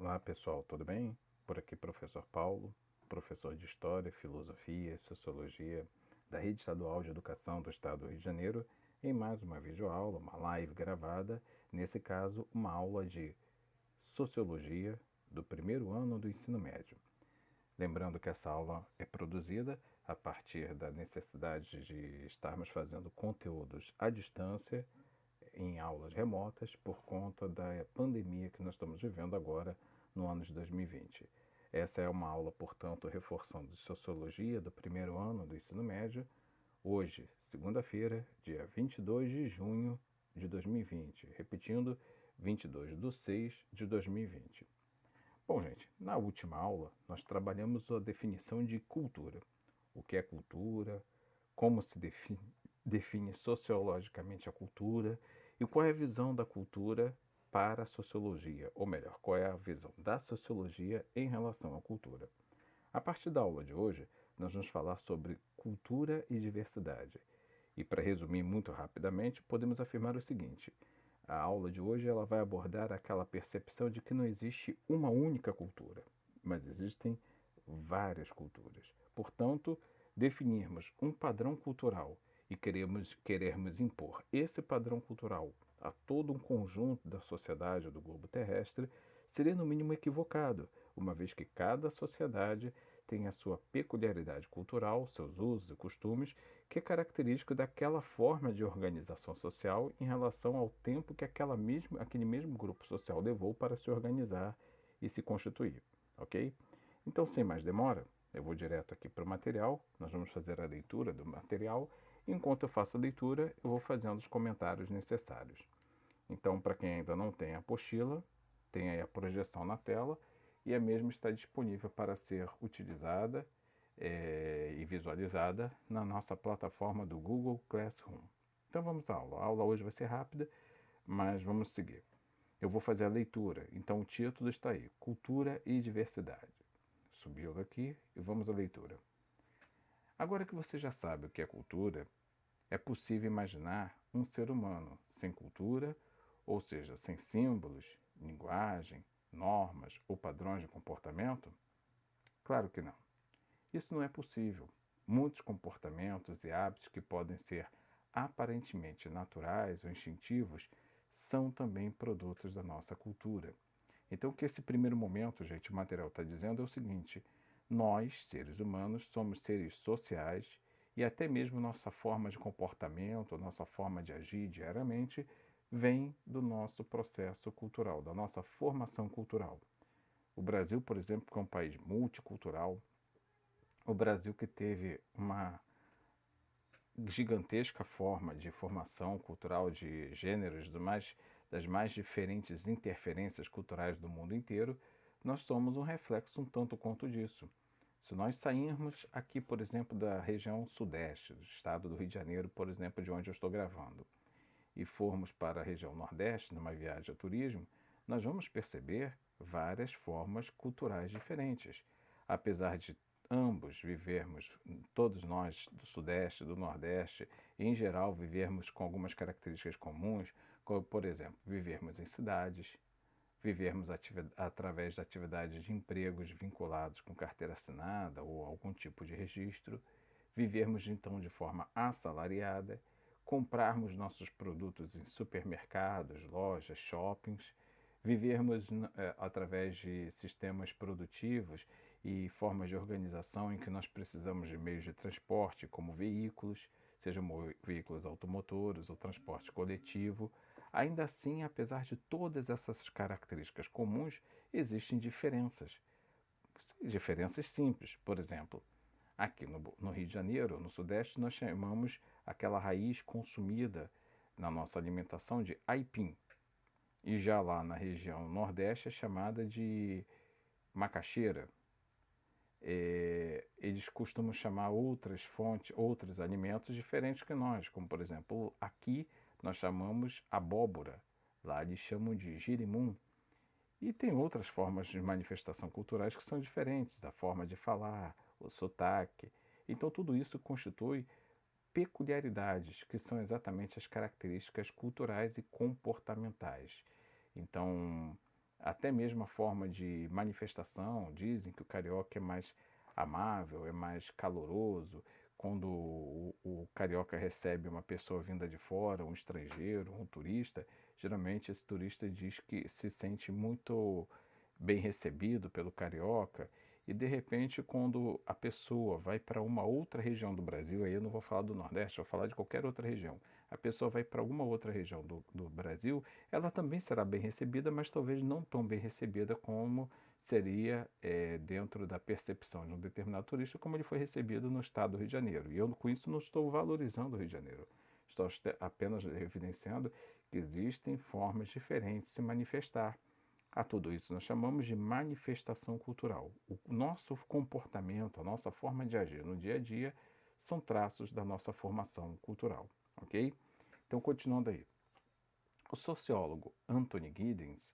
Olá pessoal, tudo bem? Por aqui professor Paulo, professor de História, Filosofia e Sociologia da Rede Estadual de Educação do Estado do Rio de Janeiro, em mais uma videoaula, uma live gravada, nesse caso uma aula de Sociologia do primeiro ano do ensino médio. Lembrando que essa aula é produzida a partir da necessidade de estarmos fazendo conteúdos à distância, em aulas remotas, por conta da pandemia que nós estamos vivendo agora no ano de 2020. Essa é uma aula, portanto, reforçando de Sociologia do primeiro ano do ensino médio, hoje, segunda-feira, dia 22 de junho de 2020. Repetindo, 22/6/2020. Bom, gente, na última aula nós trabalhamos a definição de cultura. O que é cultura, como se define sociologicamente a cultura e qual é a visão da cultura para a sociologia, ou melhor, qual é a visão da sociologia em relação à cultura. A partir da aula de hoje, nós vamos falar sobre cultura e diversidade. E para resumir muito rapidamente, podemos afirmar o seguinte: a aula de hoje ela vai abordar aquela percepção de que não existe uma única cultura, mas existem várias culturas. Portanto, definirmos um padrão cultural e querermos impor esse padrão cultural a todo um conjunto da sociedade do globo terrestre seria no mínimo equivocado, uma vez que cada sociedade tem a sua peculiaridade cultural, seus usos e costumes, que é característico daquela forma de organização social em relação ao tempo que aquele mesmo grupo social levou para se organizar e se constituir, ok? Então, sem mais demora, eu vou direto aqui para o material, nós vamos fazer a leitura do material. Enquanto eu faço a leitura, eu vou fazendo os comentários necessários. Então, para quem ainda não tem a apostila, tem aí a projeção na tela e a mesma está disponível para ser utilizada e visualizada na nossa plataforma do Google Classroom. Então vamos à aula. A aula hoje vai ser rápida, mas vamos seguir. Eu vou fazer a leitura, então o título está aí: Cultura e Diversidade. Subiu daqui e vamos à leitura. Agora que você já sabe o que é cultura, é possível imaginar um ser humano sem cultura, ou seja, sem símbolos, linguagem, normas ou padrões de comportamento? Claro que não. Isso não é possível. Muitos comportamentos e hábitos que podem ser aparentemente naturais ou instintivos são também produtos da nossa cultura. Então, o que esse primeiro momento, gente, o material está dizendo é o seguinte: nós, seres humanos, somos seres sociais e até mesmo nossa forma de comportamento, nossa forma de agir diariamente, vem do nosso processo cultural, da nossa formação cultural. O Brasil, por exemplo, que é um país multicultural, o Brasil que teve uma gigantesca forma de formação cultural de gêneros das mais diferentes interferências culturais do mundo inteiro, nós somos um reflexo um tanto quanto disso. Se nós sairmos aqui, por exemplo, da região sudeste, do estado do Rio de Janeiro, por exemplo, de onde eu estou gravando, e formos para a região nordeste, numa viagem a turismo, nós vamos perceber várias formas culturais diferentes. Apesar de ambos vivermos, todos nós do Sudeste, do Nordeste, em geral vivermos com algumas características comuns, como, por exemplo, vivermos em cidades, vivermos através de atividades de empregos vinculados com carteira assinada ou algum tipo de registro, vivermos então de forma assalariada, comprarmos nossos produtos em supermercados, lojas, shoppings, vivermos através de sistemas produtivos e formas de organização em que nós precisamos de meios de transporte, como veículos, sejam veículos automotores ou transporte coletivo. Ainda assim, apesar de todas essas características comuns, existem diferenças. Diferenças simples. Por exemplo, aqui no Rio de Janeiro, no Sudeste, nós chamamos aquela raiz consumida na nossa alimentação de aipim. E já lá na região Nordeste é chamada de macaxeira. Eles costumam chamar outras fontes, outros alimentos diferentes que nós, como por exemplo, aqui nós chamamos abóbora, lá eles chamam de girimum. E tem outras formas de manifestação culturais que são diferentes, a forma de falar, o sotaque. Então tudo isso constitui peculiaridades, que são exatamente as características culturais e comportamentais. Então, até mesmo a forma de manifestação. Dizem que o carioca é mais amável, é mais caloroso. Quando o carioca recebe uma pessoa vinda de fora, um estrangeiro, um turista, geralmente esse turista diz que se sente muito bem recebido pelo carioca. E de repente, quando a pessoa vai para uma outra região do Brasil, aí eu não vou falar do Nordeste, eu vou falar de qualquer outra região. A pessoa vai para alguma outra região do Brasil, ela também será bem recebida, mas talvez não tão bem recebida como seria dentro da percepção de um determinado turista, como ele foi recebido no estado do Rio de Janeiro. E eu, com isso, não estou valorizando o Rio de Janeiro. Estou apenas evidenciando que existem formas diferentes de se manifestar. A tudo isso nós chamamos de manifestação cultural. O nosso comportamento, a nossa forma de agir no dia a dia são traços da nossa formação cultural, ok? Então, continuando aí. O sociólogo Anthony Giddens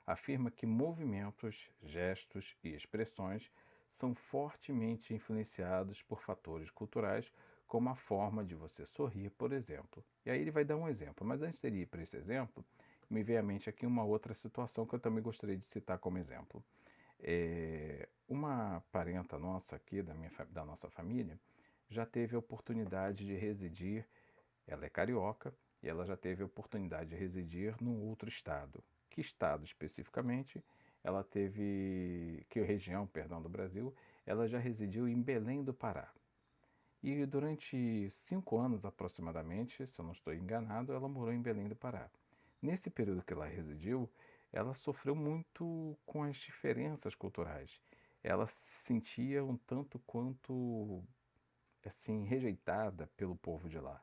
afirma que movimentos, gestos e expressões são fortemente influenciados por fatores culturais, como a forma de você sorrir, por exemplo. E aí ele vai dar um exemplo, mas antes de ir para esse exemplo, me veio à mente aqui uma outra situação que eu também gostaria de citar como exemplo. Uma parenta nossa aqui, da nossa família, já teve a oportunidade de residir, ela é carioca, e ela já teve a oportunidade de residir num outro estado. Que estado especificamente? Ela teve, que região, perdão, do Brasil, ela já residiu em Belém do Pará. E durante 5 anos aproximadamente, se eu não estou enganado, ela morou em Belém do Pará. Nesse período que ela residiu, ela sofreu muito com as diferenças culturais. Ela se sentia um tanto quanto assim rejeitada pelo povo de lá.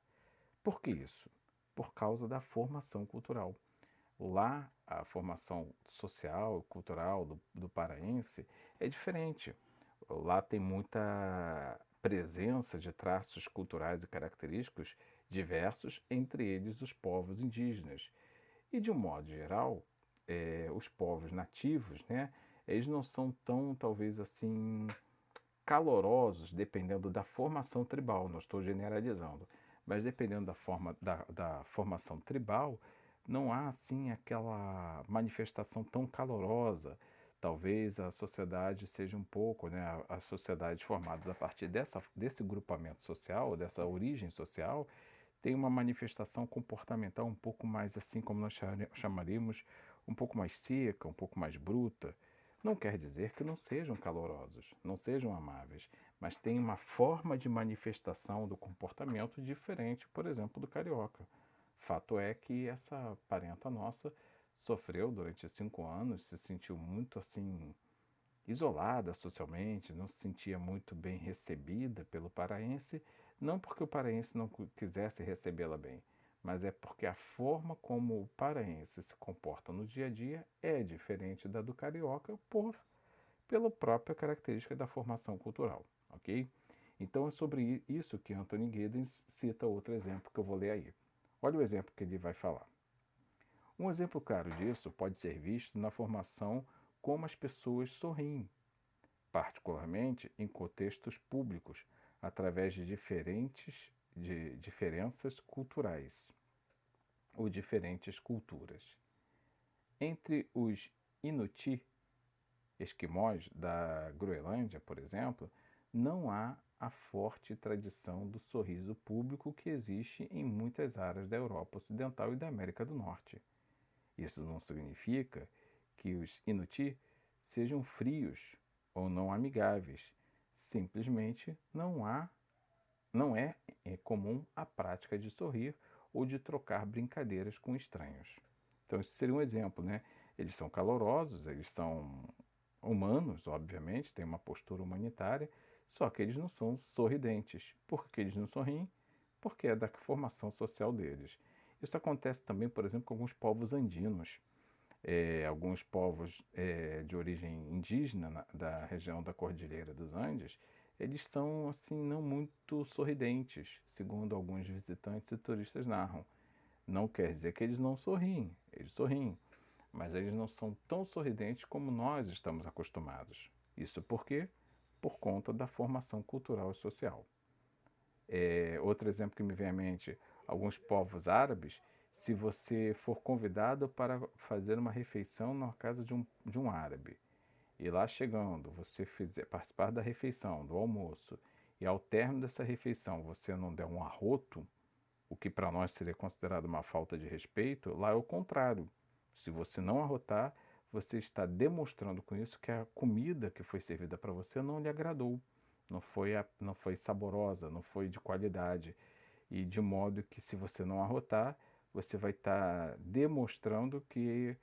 Por que isso? Por causa da formação cultural. Lá, a formação social e cultural do paraense é diferente. Lá tem muita presença de traços culturais e característicos diversos, entre eles os povos indígenas. E de um modo geral, os povos nativos, né, eles não são tão, talvez assim, calorosos, dependendo da formação tribal. Não estou generalizando, mas dependendo da formação tribal, não há assim aquela manifestação tão calorosa. Talvez a sociedade seja um pouco, né, as sociedades formadas a partir desse grupamento social, dessa origem social, tem uma manifestação comportamental um pouco mais assim, como nós chamaríamos, um pouco mais seca, um pouco mais bruta. Não quer dizer que não sejam calorosos, não sejam amáveis, mas tem uma forma de manifestação do comportamento diferente, por exemplo, do carioca. Fato é que essa parenta nossa sofreu durante 5 anos, se sentiu muito assim isolada socialmente, não se sentia muito bem recebida pelo paraense, não porque o paraense não quisesse recebê-la bem, mas é porque a forma como o paraense se comporta no dia a dia é diferente da do carioca pela própria característica da formação cultural, ok? Então é sobre isso que Anthony Giddens cita outro exemplo que eu vou ler aí. Olha o exemplo que ele vai falar. Um exemplo claro disso pode ser visto na formação como as pessoas sorriem, particularmente em contextos públicos, através de diferenças culturais ou diferentes culturas. Entre os Inuti, esquimós da Groenlândia, por exemplo, não há a forte tradição do sorriso público que existe em muitas áreas da Europa Ocidental e da América do Norte. Isso não significa que os Inuti sejam frios ou não amigáveis. Simplesmente não é comum a prática de sorrir ou de trocar brincadeiras com estranhos. Então, esse seria um exemplo, né? Eles são calorosos, eles são humanos, obviamente, têm uma postura humanitária, só que eles não são sorridentes. Por que eles não sorriem? Porque é da formação social deles. Isso acontece também, por exemplo, com alguns povos andinos. Alguns povos de origem indígena da região da Cordilheira dos Andes, eles são assim não muito sorridentes, segundo alguns visitantes e turistas narram. Não quer dizer que eles não sorriem, eles sorriem, mas eles não são tão sorridentes como nós estamos acostumados. Isso por quê? Por conta da formação cultural e social. Outro exemplo que me vem à mente, alguns povos árabes, Se você for convidado para fazer uma refeição na casa de um árabe, e lá chegando, você participar da refeição, do almoço, e ao término dessa refeição você não der um arroto, o que para nós seria considerado uma falta de respeito, lá é o contrário. Se você não arrotar, você está demonstrando com isso que a comida que foi servida para você não lhe agradou, não foi saborosa, não foi de qualidade. E de modo que, se você não arrotar, você vai estar demonstrando que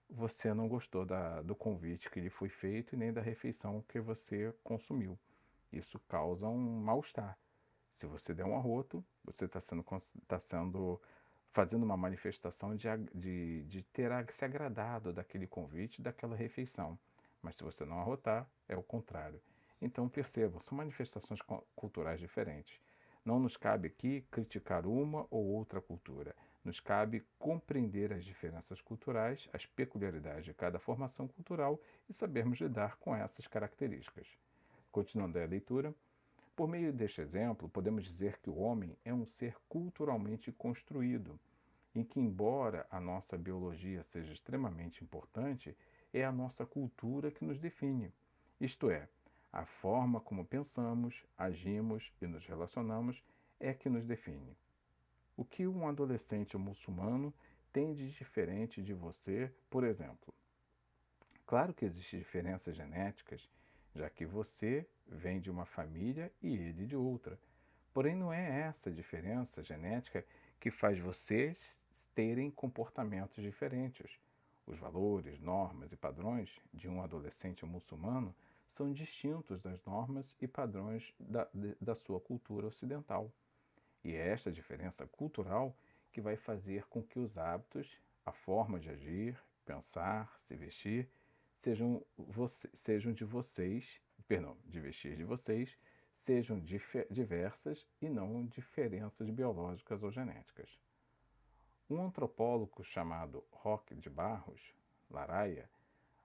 você não gostou do convite que lhe foi feito e nem da refeição que você consumiu. Isso causa um mal-estar. Se você der um arroto, você está sendo fazendo uma manifestação de ter se agradado daquele convite, daquela refeição. Mas se você não arrotar, é o contrário. Então percebam, são manifestações culturais diferentes. Não nos cabe aqui criticar uma ou outra cultura. Nos cabe compreender as diferenças culturais, as peculiaridades de cada formação cultural e sabermos lidar com essas características. Continuando a leitura, por meio deste exemplo, podemos dizer que o homem é um ser culturalmente construído, em que, embora a nossa biologia seja extremamente importante, é a nossa cultura que nos define. Isto é, a forma como pensamos, agimos e nos relacionamos é que nos define. O que um adolescente muçulmano tem de diferente de você, por exemplo? Claro que existem diferenças genéticas, já que você vem de uma família e ele de outra. Porém, não é essa diferença genética que faz vocês terem comportamentos diferentes. Os valores, normas e padrões de um adolescente muçulmano são distintos das normas e padrões da sua cultura ocidental. E é esta diferença cultural que vai fazer com que os hábitos, a forma de agir, pensar, se vestir, sejam de vocês, perdão, de vestir de vocês, sejam diversas e não diferenças biológicas ou genéticas. Um antropólogo chamado Roque de Barros, Laraia,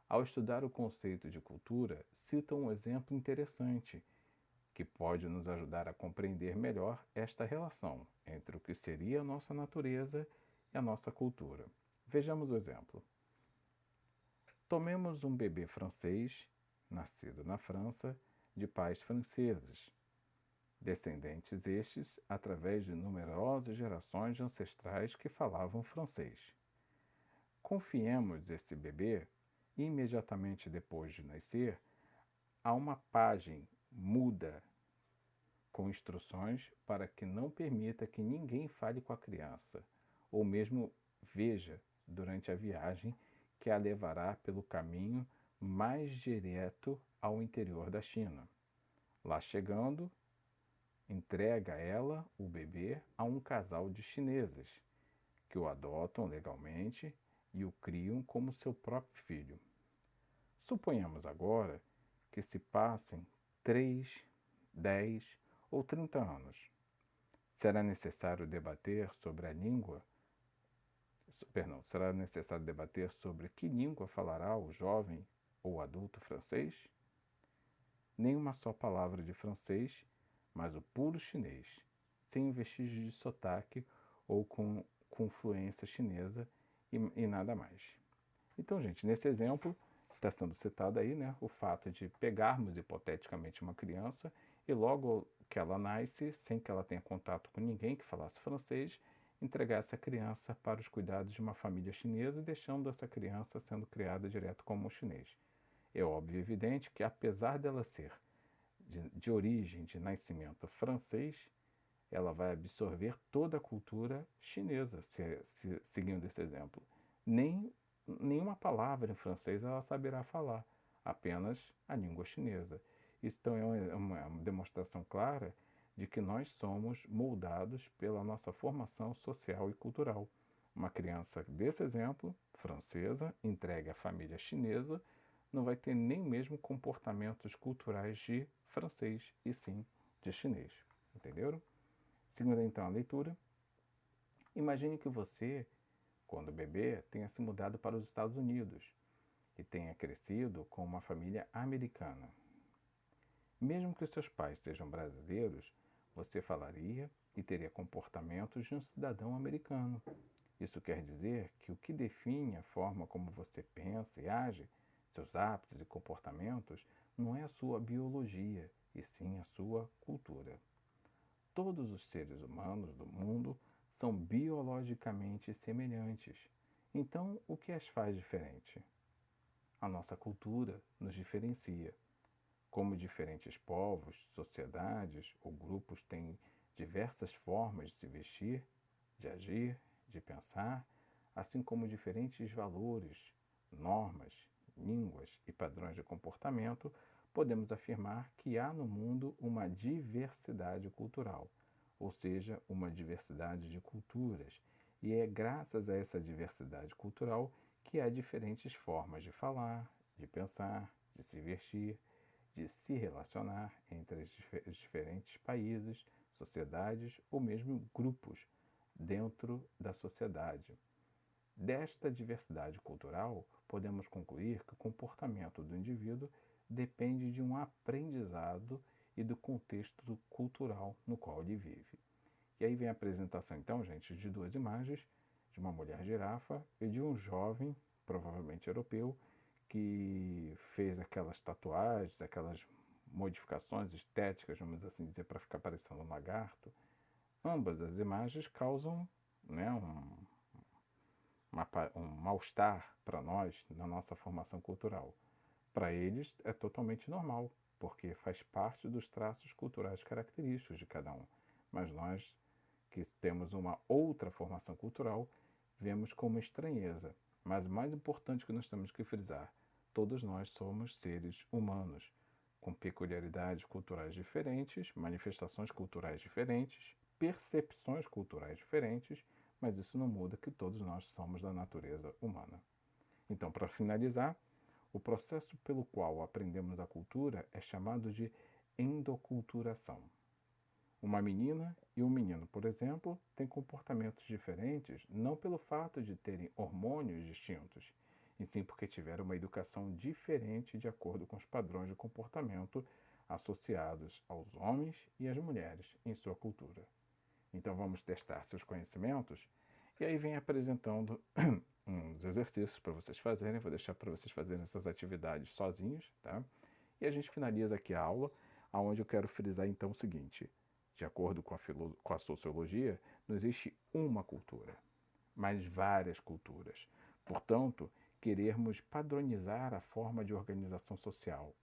ao estudar o conceito de cultura, cita um exemplo interessante que pode nos ajudar a compreender melhor esta relação entre o que seria a nossa natureza e a nossa cultura. Vejamos o exemplo. Tomemos um bebê francês, nascido na França, de pais franceses, descendentes estes através de numerosas gerações de ancestrais que falavam francês. Confiemos esse bebê, imediatamente depois de nascer, a uma página muda com instruções para que não permita que ninguém fale com a criança, ou mesmo veja durante a viagem que a levará pelo caminho mais direto ao interior da China. Lá chegando, entrega ela, o bebê, a um casal de chineses, que o adotam legalmente e o criam como seu próprio filho. Suponhamos agora que se passem 3, 10 ou 30 anos. Será necessário debater sobre a língua? Será necessário debater sobre que língua falará o jovem ou adulto francês? Nem uma só palavra de francês, mas o puro chinês, sem vestígios de sotaque ou com fluência chinesa e nada mais. Então, gente, nesse exemplo, está sendo citado aí, né, o fato de pegarmos hipoteticamente uma criança e logo que ela nasce, sem que ela tenha contato com ninguém que falasse francês, entregar essa criança para os cuidados de uma família chinesa e deixando essa criança sendo criada direto como um chinês. É óbvio e evidente que, apesar dela ser de origem, de nascimento francês, ela vai absorver toda a cultura chinesa, seguindo esse exemplo. Nenhuma palavra em francês ela saberá falar, apenas a língua chinesa. Isso então é uma demonstração clara de que nós somos moldados pela nossa formação social e cultural. Uma criança desse exemplo, francesa, entregue à família chinesa, não vai ter nem mesmo comportamentos culturais de francês, e sim de chinês. Entenderam? Seguindo então a leitura, imagine que você, quando bebê, tenha se mudado para os Estados Unidos e tenha crescido com uma família americana. Mesmo que os seus pais sejam brasileiros, você falaria e teria comportamentos de um cidadão americano. Isso quer dizer que o que define a forma como você pensa e age, seus hábitos e comportamentos, não é a sua biologia, e sim a sua cultura. Todos os seres humanos do mundo são biologicamente semelhantes. Então, o que as faz diferente? A nossa cultura nos diferencia. Como diferentes povos, sociedades ou grupos têm diversas formas de se vestir, de agir, de pensar, assim como diferentes valores, normas, línguas e padrões de comportamento, podemos afirmar que há no mundo uma diversidade cultural, ou seja, uma diversidade de culturas, e é graças a essa diversidade cultural que há diferentes formas de falar, de pensar, de se vestir, de se relacionar entre os diferentes países, sociedades ou mesmo grupos dentro da sociedade. Desta diversidade cultural, podemos concluir que o comportamento do indivíduo depende de um aprendizado e do contexto cultural no qual ele vive. E aí vem a apresentação, então, gente, de duas imagens, de uma mulher girafa e de um jovem, provavelmente europeu, que fez aquelas tatuagens, aquelas modificações estéticas, vamos assim dizer, para ficar parecendo um lagarto. Ambas as imagens causam, né, um mal-estar para nós na nossa formação cultural. Para eles é totalmente normal, porque faz parte dos traços culturais característicos de cada um. Mas nós, que temos uma outra formação cultural, vemos como estranheza. Mas o mais importante que nós temos que frisar, todos nós somos seres humanos, com peculiaridades culturais diferentes, manifestações culturais diferentes, percepções culturais diferentes, mas isso não muda que todos nós somos da natureza humana. Então, para finalizar, o processo pelo qual aprendemos a cultura é chamado de endoculturação. Uma menina e um menino, por exemplo, têm comportamentos diferentes não pelo fato de terem hormônios distintos, e sim porque tiveram uma educação diferente de acordo com os padrões de comportamento associados aos homens e às mulheres em sua cultura. Então vamos testar seus conhecimentos e aí vem apresentando uns exercícios para vocês fazerem. Vou deixar para vocês fazerem essas atividades sozinhos, tá? E a gente finaliza aqui a aula, onde eu quero frisar então o seguinte: de acordo com a sociologia, não existe uma cultura, mas várias culturas. Portanto, querermos padronizar a forma de organização social,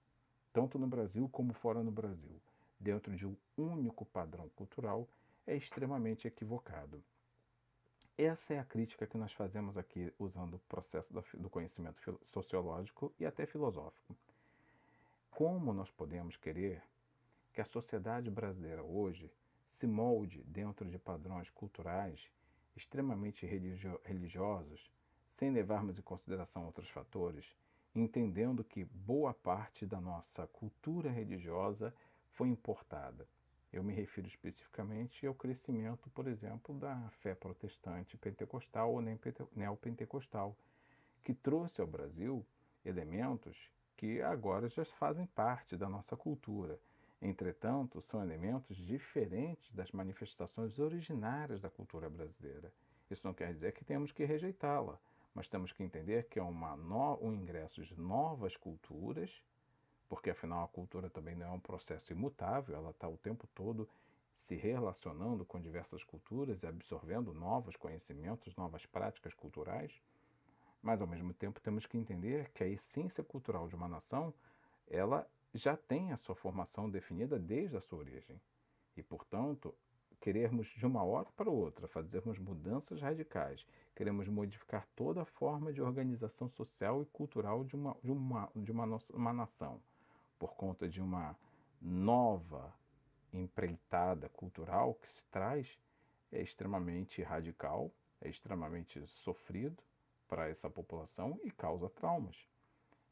tanto no Brasil como fora do Brasil, dentro de um único padrão cultural, é extremamente equivocado. Essa é a crítica que nós fazemos aqui usando o processo do conhecimento sociológico e até filosófico. Como nós podemos querer que a sociedade brasileira hoje se molde dentro de padrões culturais extremamente religiosos, sem levarmos em consideração outros fatores, entendendo que boa parte da nossa cultura religiosa foi importada? Eu me refiro especificamente ao crescimento, por exemplo, da fé protestante pentecostal ou neopentecostal, que trouxe ao Brasil elementos que agora já fazem parte da nossa cultura. Entretanto, são elementos diferentes das manifestações originárias da cultura brasileira. Isso não quer dizer que temos que rejeitá-la, mas temos que entender que é um ingresso de novas culturas, porque afinal a cultura também não é um processo imutável, ela está o tempo todo se relacionando com diversas culturas e absorvendo novos conhecimentos, novas práticas culturais, mas ao mesmo tempo temos que entender que a essência cultural de uma nação, ela já tem a sua formação definida desde a sua origem. E, portanto, querermos de uma hora para outra fazermos mudanças radicais, queremos modificar toda a forma de organização social e cultural uma nação, por conta de uma nova empreitada cultural que se traz, é extremamente radical, é extremamente sofrido para essa população e causa traumas.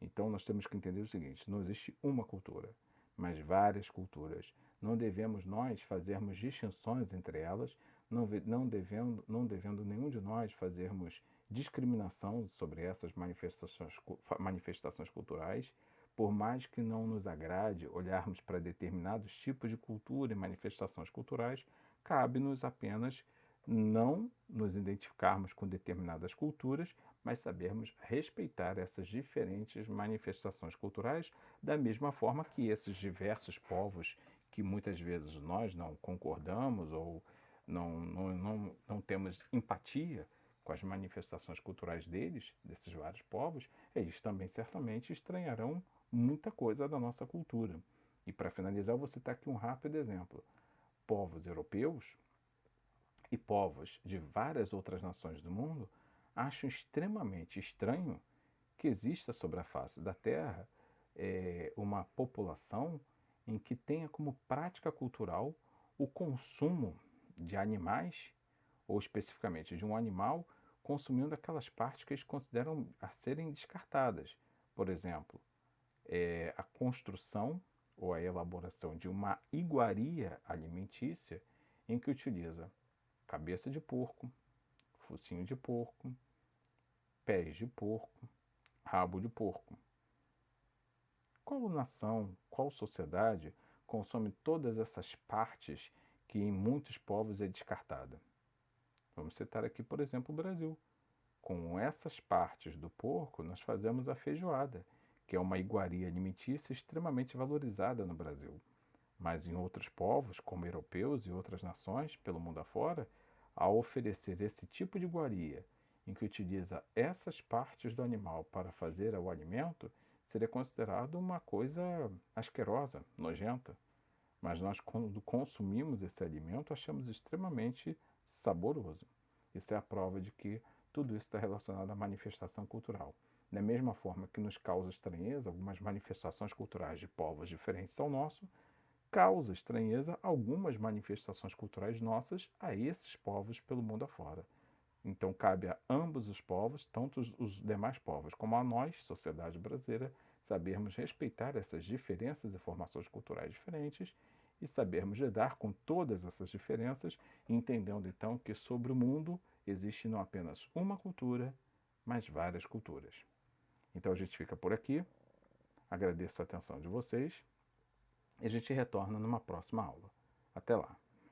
Então nós temos que entender o seguinte: não existe uma cultura, mas várias culturas. Não devemos nós fazermos distinções entre elas, não devendo nenhum de nós fazermos discriminação sobre essas manifestações culturais, por mais que não nos agrade olharmos para determinados tipos de cultura e manifestações culturais, cabe-nos apenas não nos identificarmos com determinadas culturas, mas sabermos respeitar essas diferentes manifestações culturais, da mesma forma que esses diversos povos que muitas vezes nós não concordamos ou não temos empatia com as manifestações culturais deles, desses vários povos, eles também certamente estranharão muita coisa da nossa cultura. E para finalizar, eu vou citar aqui um rápido exemplo. Povos europeus e povos de várias outras nações do mundo acham extremamente estranho que exista sobre a face da Terra uma população em que tenha como prática cultural o consumo de animais, ou especificamente de um animal, consumindo aquelas partes que eles consideram a serem descartadas. Por exemplo, a construção ou a elaboração de uma iguaria alimentícia em que utiliza cabeça de porco, focinho de porco, pés de porco, rabo de porco. Qual nação, qual sociedade consome todas essas partes que em muitos povos é descartada? Vamos citar aqui, por exemplo, o Brasil. Com essas partes do porco, nós fazemos a feijoada, que é uma iguaria alimentícia extremamente valorizada no Brasil. Mas em outros povos, como europeus e outras nações pelo mundo afora, ao oferecer esse tipo de iguaria, em que utiliza essas partes do animal para fazer o alimento, seria considerado uma coisa asquerosa, nojenta. Mas nós, quando consumimos esse alimento, achamos extremamente saboroso. Isso é a prova de que tudo isso está relacionado à manifestação cultural. Da mesma forma que nos causa estranheza algumas manifestações culturais de povos diferentes ao nosso, causa estranheza algumas manifestações culturais nossas a esses povos pelo mundo afora. Então cabe a ambos os povos, tanto os demais povos como a nós, sociedade brasileira, sabermos respeitar essas diferenças e formações culturais diferentes e sabermos lidar com todas essas diferenças, entendendo então que sobre o mundo existe não apenas uma cultura, mas várias culturas. Então a gente fica por aqui, agradeço a atenção de vocês e a gente retorna numa próxima aula. Até lá!